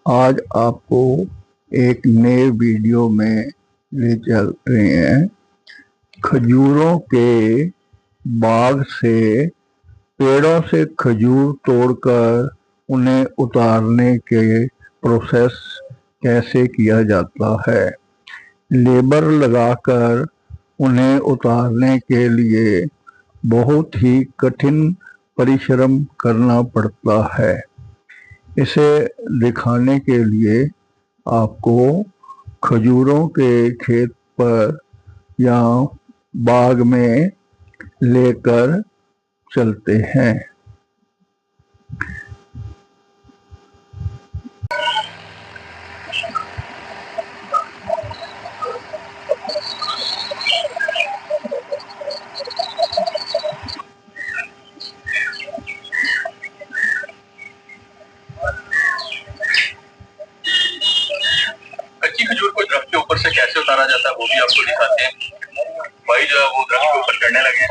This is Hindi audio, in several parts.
आज आपको एक नए वीडियो में ले चल रहे हैं। खजूरों के बाग से पेड़ों से खजूर तोड़कर उन्हें उतारने के प्रोसेस कैसे किया जाता है। लेबर लगाकर उन्हें उतारने के लिए बहुत ही कठिन परिश्रम करना पड़ता है। इसे दिखाने के लिए आपको खजूरों के खेत पर या बाग में लेकर चलते हैं। कच्ची खजूर को दरख्त के ऊपर से कैसे उतारा जाता है वो भी आपको दिखाते हैं। भाई जो है वो दरख्त के ऊपर चढ़ने लगे।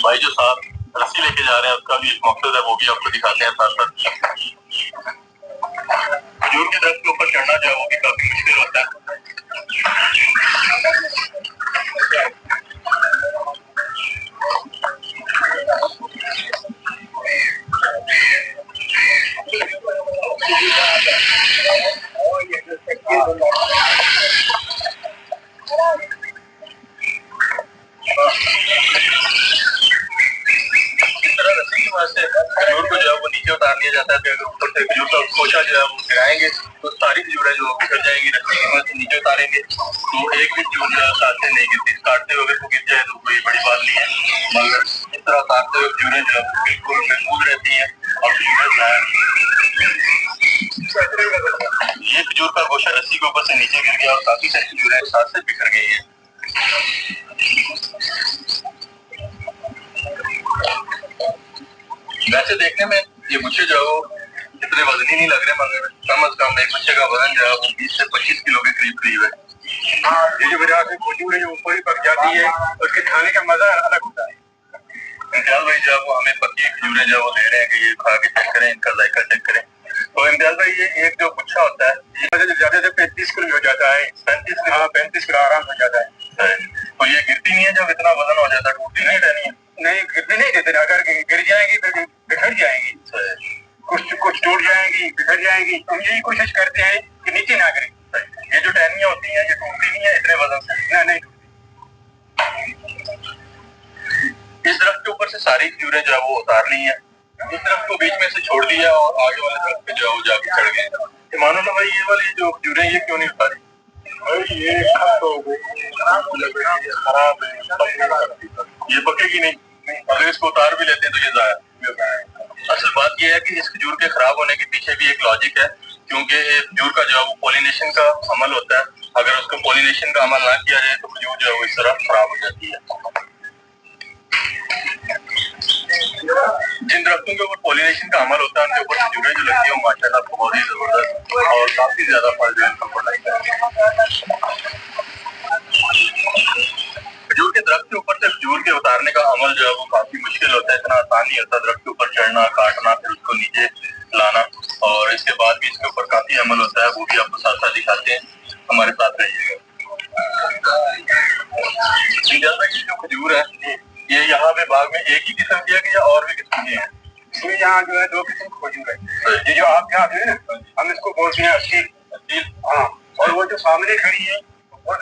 भाई जो साथ रस्सी लेके जा रहे हैं उसका भी एक मकसद है, वो भी आपको दिखाते हैं साथ साथ। खजूर के दरख्त के ऊपर चढ़ना जो है वो भी काफी मुश्किल होता है। खजूर को जो है वो नीचे उतार लिया जाता है। फिर ऊपर से खजूर का खोशा जो है वो गिराएंगे तो सारी खजूर है जो बिखर जाएगी। रस्सी की मदद से नीचे उतारेंगे तो एक भी खजूर जो है साथ से नहीं गिरती। काटते हुए अगर वो गिर जाए तो कोई बड़ी बात नहीं है, मगर इस तरह उतारते हुए खजूरें जो है बिल्कुल महफूज रहती है और ये खजूर का गोशा रस्सी के ऊपर से नीचे गिर गया और काफी सारी खजूरें साथ से बिखर गई है। वैसे देखने में ये गुच्छे जो इतने वजनी नहीं लग रहे, मगर कम से कम एक गुच्छे का वजन जो है वो 20 से 25 किलो के करीब है। ये जो वजह से खजूर है जो ऊपर ही पक जाती है, उसके खाने का मजा अलग होता है। इम्तियाज भाई जो है वो हमें पकी खजूरें जो वो दे रहे हैं कि ये खा के चेक करें, इनका जायका चेक करें। तो इम्तियाज भाई ये एक जो गुच्छा होता है ये ज्यादा से 35 किलो हो जाता है। 35 किलो आराम हो जाता है। तो ये गिरती नहीं है जब इतना वजन हो जाता है, टूटती नहीं रहनी है। नहीं गिरने नहीं देते, अगर गिर जाएगी तो बिखर जाएगी, कुछ टूट जाएंगी, बिखर जाएंगी। हम यही कोशिश करते हैं कि नीचे ना गिरे। ये जो टहनियां होती हैं ये टूटती नहीं है इतने वजन से, नहीं टूटती। इस दरख्त के ऊपर से सारी खजूरें जो है वो उतार ली है। इस दरख्त को बीच में से छोड़ दिया और आगे वाले दरख्त पे जो है वो जाके चढ़ गए। मानो ना भाई ये वाली जो खजूरें ये क्यों नहीं उतारी? ये खराब है, ये पकेगी नहीं। अगर इसको उतार भी लेते हैं तो ये जाया। असल बात यह है कि इस खजूर के खराब होने के पीछे भी एक लॉजिक है, क्योंकि खजूर का जो है वो पॉलिनेशन का अमल होता है। अगर उसको पॉलिनेशन का अमल ना किया जाए तो खजूर जो है वो इस तरह खराब हो जाती है। जिन दरख्तों के ऊपर पॉलिनेशन का अमल होता है उनके ऊपर खजूरें जो लगती है वो माशाल्लाह बहुत ही जबरदस्त और काफी ज्यादा फल जो है लगता है। खजूर के दरख्त के ऊपर से खजूर के उतारने का अमल जो है वो काफी मुश्किल होता है। इतना आसान नहीं होता दरख्त के ऊपर चढ़ना, काटना, फिर उसको नीचे लाना, और इसके बाद भी इसके ऊपर काफी अमल होता है। वो भी आपको साथ साथ दिखाते हैं, हमारे साथ रहिएगा। जो खजूर है ये यहाँ पे बाग में एक ही किस्म की है कि या और भी किस्म की है? ये यहाँ जो है 2 किस्म की खजूर है। ये जो आप यहाँ है ना, हम इसको बोलते हैं असील। हाँ, और वो जो सामने खड़ी है वो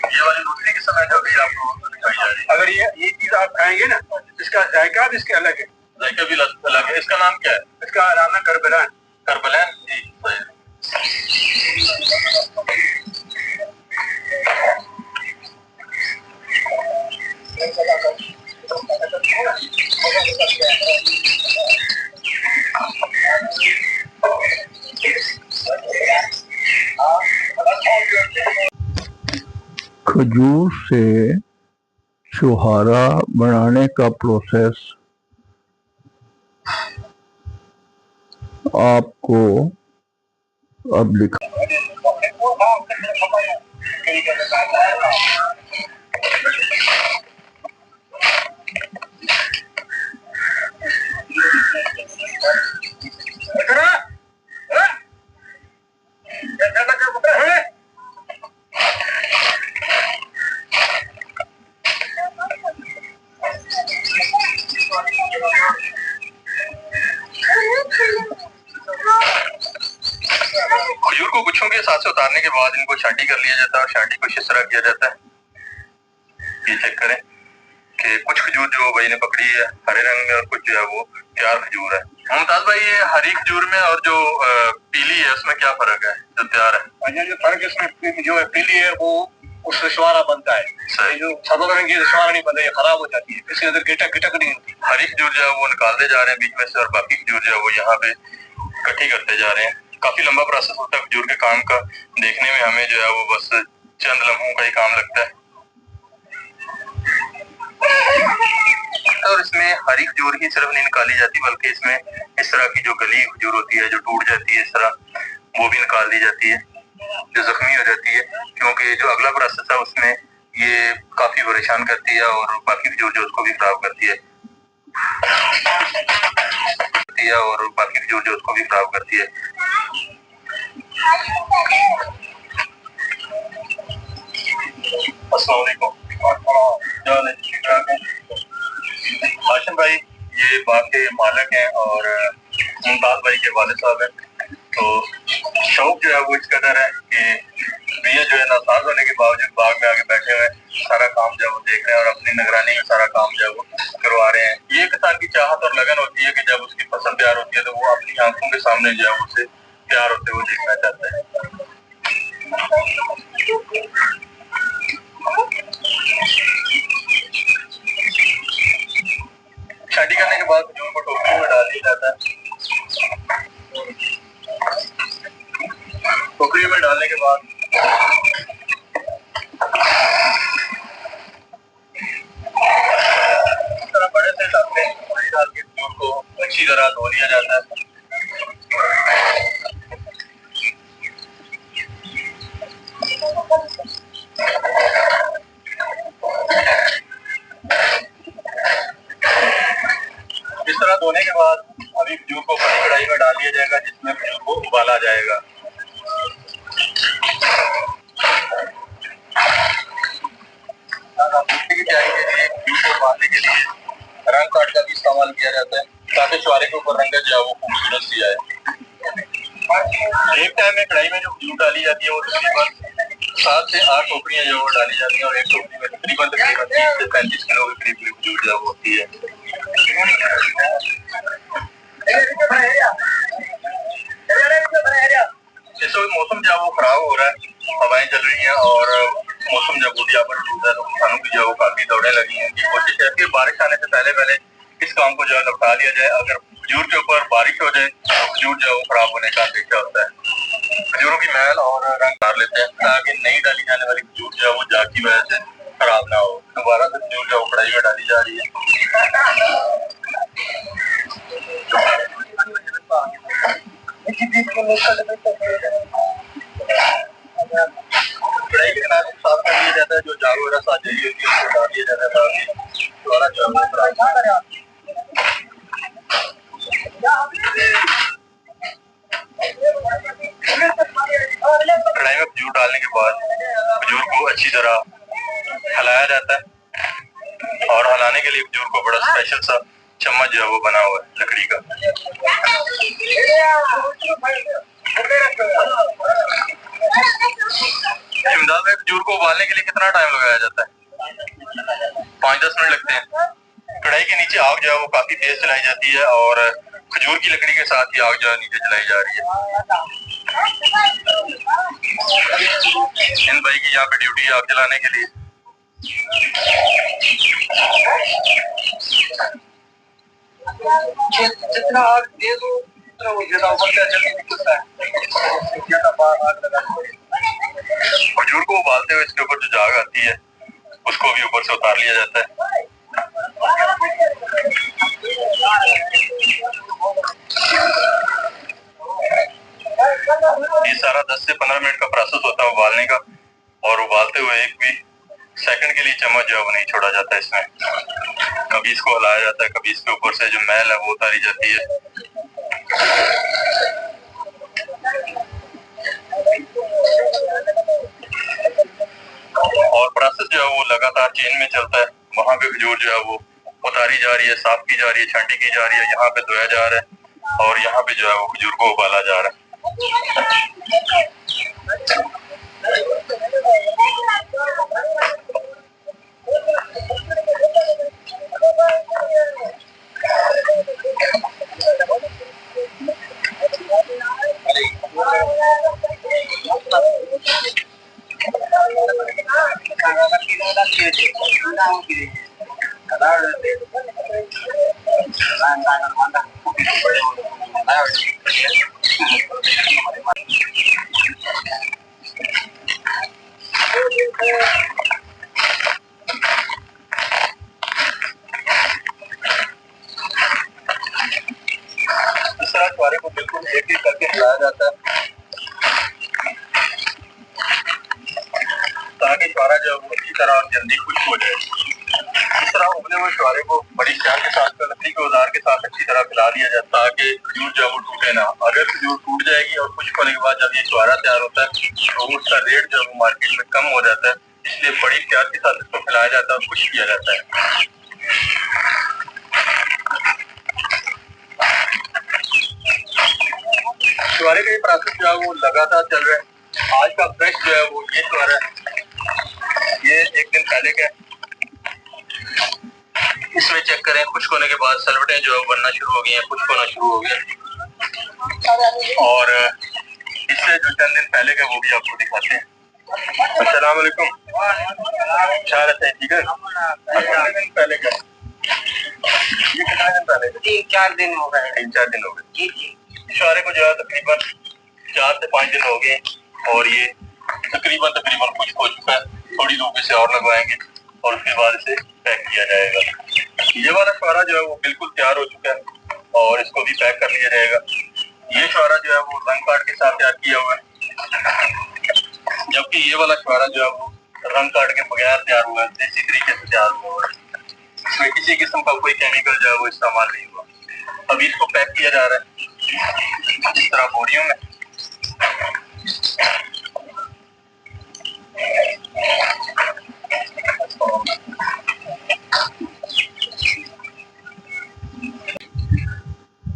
ये वाली दूसरी किस्म है जो भी आपको दिखाई जा रही है। अगर ये चीज आप खाएंगे ना, इसका जायका भी इसके अलग है, जायका भी अलग है। इसका नाम क्या है? इसका नाम है करबलान। करबलान जी, खजूर से छुहारा बनाने का प्रोसेस आपको अब दिखा खजूर को गुच्छों के साथ से उतारने के बाद इनको छांटी कर लिया जाता है और छांटी कुछ इस तरह किया जाता है। ये चेक करें कि कुछ खजूर जो भाई ने पकड़ी है हरे रंग में और कुछ जो है वो तैयार खजूर है। मुमताज भाई, ये हरी खजूर में और जो पीली है उसमें क्या फर्क है जो तैयार है? जो फर्क इसमें जो है पीली है वो उस रिश्वारा बनता है, जो सफेद रंग की रिश्वारा नहीं बनता, ये खराब हो जाती है, इसके अंदर गिटक गिटक नहीं होती। हरी खजूर जो है वो निकालते जा रहे हैं बीच में से और बाकी खजूर जो है वो यहाँ पे इकट्ठी करते जा रहे हैं। काफी लंबा प्रोसेस होता है खजूर के काम का, देखने में हमें जो है वो बस चंद लम्हों का ही काम लगता है। और इसमें हरी खजूर ही सिर्फ नहीं निकाली जाती बल्कि इसमें इस तरह की जो गली खजूर होती है जो टूट जाती है इस तरह, वो भी निकाल दी जाती है, जो जख्मी हो जाती है, क्योंकि जो अगला प्रोसेस है उसमें ये काफी परेशान करती है और बाकी खजूर जो उसको भी खराब करती है और बाकी खजूर जो उसको भी खराब करती है। अस्सलाम वालेकुम। हाशिम भाई ये बाग के मालिक हैं और मुमताज भाई के वालिद साहब हैं। तो शौक जो है वो इस कदर है कि भैया जो है नासाज होने के बावजूद बाग में आके बैठे हुए सारा काम जो है वो देख रहे हैं और अपनी निगरानी में सारा काम जो है वो करवा रहे हैं। ये किसान की चाहत और लगन होती है कि जब उसकी फसल तैयार होती है तो वो अपनी आंखों के सामने जो है उसे तैयार होते हुए देखना चाहता है। शादी करने के बाद खजूर को टोकरी में डाल दिया जाता है। टोकरी में डालने के बाद इस तरह बड़े से टब में पानी डाल के खजूर को अच्छी तरह धो लिया जाता है। इस तरह धोने के बाद अभी खजूर को बड़ी कढ़ाई में डाल दिया जाएगा जिसमें खजूर को उबाला जाएगा। की तैयारी के लिए खजूर को उबालने के लिए रंग काट का भी इस्तेमाल किया जाता है ताकि शुआरे के ऊपर रंगत जो है वो खूबसूरत सी आए। एक टाइम में कढ़ाई में जो खजूर डाली जाती है वो तकरीबन 7 से 8 टोकरियां जो वो डाली जाती है और एक टोकरी में तकरीबन 30 से 35 किलो के करीब खजूर जो होती है। इस वक्त मौसम जो वो खराब हो रहा है, हवाएं चल रही हैं और मौसम जब बूढ़िया पर है तो किसानों की जो वो काफी दौड़े लगी हैं। कोशिश है कि बारिश आने से पहले इस काम को जो है निपटा लिया जाए। अगर खजूर के ऊपर बारिश हो जाए तो खजूर जो है वो खराब होने का अंदेशा होता है। खजूरों की मैल और रंग मार लेते हैं ताकि नई डाली जाने वाली खजूर जो है वो जाग की वजह से खराब ना हो। दोबारा से खजूर जो है कढ़ाई में डाली जा रही है। कढ़ाई के किनारे साफ कर लिया जाता है, जो जाग वगैरह साथ जली होती है उसको डाल दिया जाता है ताकि दोबारा जो है कढ़ाई में खजूर डालने के बाद खजूर को अच्छी तरह हिलाया जाता है और हिलाने के लिए खजूर को बड़ा स्पेशल सा चम्मच जो है वो बना हुआ है लकड़ी का। इमदाद में खजूर को उबालने के लिए कितना टाइम लगाया जाता है? 5-10 मिनट लगते हैं। कढ़ाई के नीचे आग जो है वो काफी तेज चलाई जाती है और खजूर की लकड़ी के साथ ही आग जो है नीचे जलाई जा रही है। इन भाई की यहाँ पे ड्यूटी है आग जलाने के लिए। जितना आग तेज हो उतना वो ज्यादा उबलता है, जल्दी निकलता है। ज्यादा बार आग लगानी। खजूर को उबालते हुए इसके ऊपर जो जाग आती है उसको भी ऊपर से उतार लिया जाता है। से 15 मिनट का प्रोसेस होता है उबालने का, और उबालते हुए एक भी सेकंड के लिए चम्मच जो है वो नहीं छोड़ा जाता है इसमें। कभी इसको हिलाया जाता है, कभी इसके ऊपर से जो मैल है वो उतारी जाती है। और प्रोसेस जो है वो लगातार चेन में चलता है। वहाँ पे खजूर जो है वो उतारी जा रही है, साफ की जा रही है, छांटी की जा रही है, यहाँ पे धोया जा रहा है, और यहाँ पे जो है वो खजूर को उबाला जा रहा है। इस तरह छुआरे को बिल्कुल एक एक करके हिलाया जाता है ताकि छुआरा जो है वो अच्छी तरह और जल्दी खुश्क हो जाए। इस तरह उबले हुए छुआरे को बड़ी प्यार के साथ लकड़ी के औजार के साथ अच्छी तरह फैला दिया जाता है ताकि खजूर जो है वो टूटे ना। अगर खजूर टूट जाएगी और खुश्क होने के बाद जब ये छुआरा तैयार होता है तो उसका रेट जो है वो मार्केट में कम हो जाता है, इसलिए बड़ी प्यार के साथ इसको फैलाया जाता है और खुश्क किया जाता है। छुआरे का ये प्रोसेस जो है वो लगातार चल रहा है। आज का फ्रेश जो है वो ये छुआरा है, ये एक दिन पहले का। इसमें चेक करें, खुश्क होने के बाद सलवटें जो है बनना शुरू हो गई हैं, खुश्क होना शुरू हो गया। और इससे जो चंद दिन पहले का वो भी आपको दिखाते हैं। अस्सलाम वालेकुम, क्या रहता है? ठीक है, कितने दिन पहले का? ये कितने दिन पहले का? 3-4 दिन हो गए। 3-4 दिन हो गए। छुआरे को जो है तकरीबन 4 से 5 दिन हो गए और ये तकरीबन खुश्क हो चुका है। थोड़ी धूप से और लगवाएंगे और उसके बाद इसे पैक किया जाएगा। ये वाला छुआरा जो है वो बिल्कुल तैयार हो चुका है और इसको भी पैक कर लिया जाएगा। ये छुआरा जो है वो रंग कार्ड के साथ तैयार किया हुआ है, जबकि ये वाला छुआरा जो है वो रंग कार्ड के बगैर तैयार हुआ है, देसी तरीके से तैयार हुआ है। इसमें किसी किस्म का कोई केमिकल जो है वो इस्तेमाल नहीं हुआ। अभी इसको पैक किया जा रहा है इस तरह बोरियों में।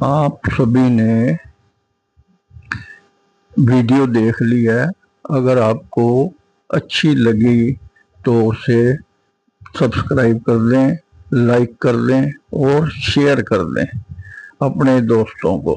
आप सभी ने वीडियो देख ली है। अगर आपको अच्छी लगी तो उसे सब्सक्राइब कर दें, लाइक कर दें और शेयर कर दें अपने दोस्तों को।